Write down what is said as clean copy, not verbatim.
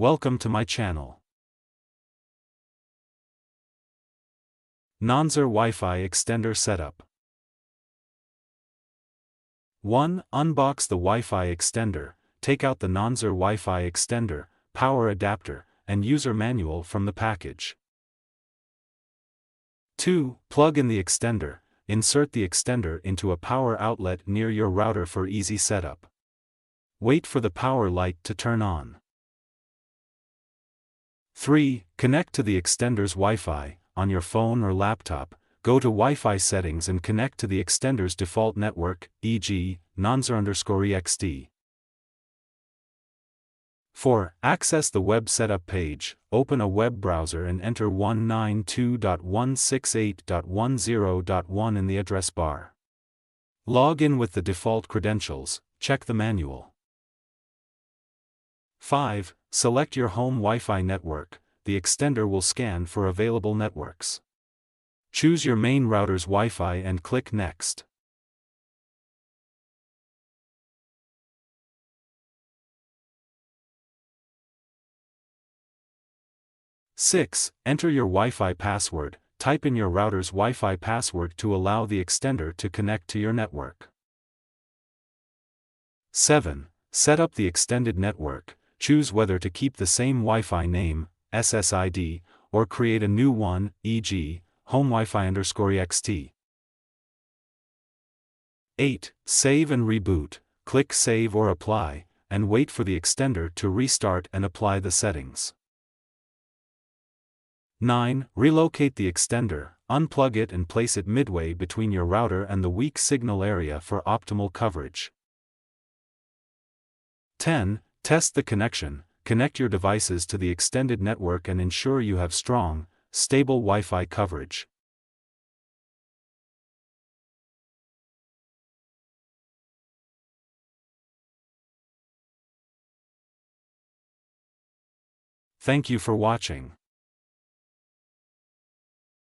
Welcome to my channel. Nonser Wi-Fi Extender Setup. 1. Unbox the Wi-Fi extender. Take out the Nonser Wi-Fi Extender, power adapter, and user manual from the package. 2. Plug in the extender. Insert the extender into a power outlet near your router for easy setup. Wait for the power light to turn on. 3. Connect to the extender's Wi-Fi. On your phone or laptop, go to Wi-Fi settings and connect to the extender's default network, e.g., Nonser_EXT. 4. Access the web setup page. Open a web browser and enter 192.168.10.1 in the address bar. Log in with the default credentials. Check the manual. 5. Select your home Wi-Fi network. The extender will scan for available networks. Choose your main router's Wi-Fi and click Next. 6. Enter your Wi-Fi password. Type in your router's Wi-Fi password to allow the extender to connect to your network. 7. Set up the extended network. Choose whether to keep the same Wi-Fi name, SSID, or create a new one, e.g., HomeWiFi_EXT. 8. Save and reboot. Click Save or Apply, and wait for the extender to restart and apply the settings. 9. Relocate the extender. Unplug it and place it midway between your router and the weak signal area for optimal coverage. 10. Test the connection. Connect your devices to the extended network and ensure you have strong, stable Wi-Fi coverage. Thank you for watching.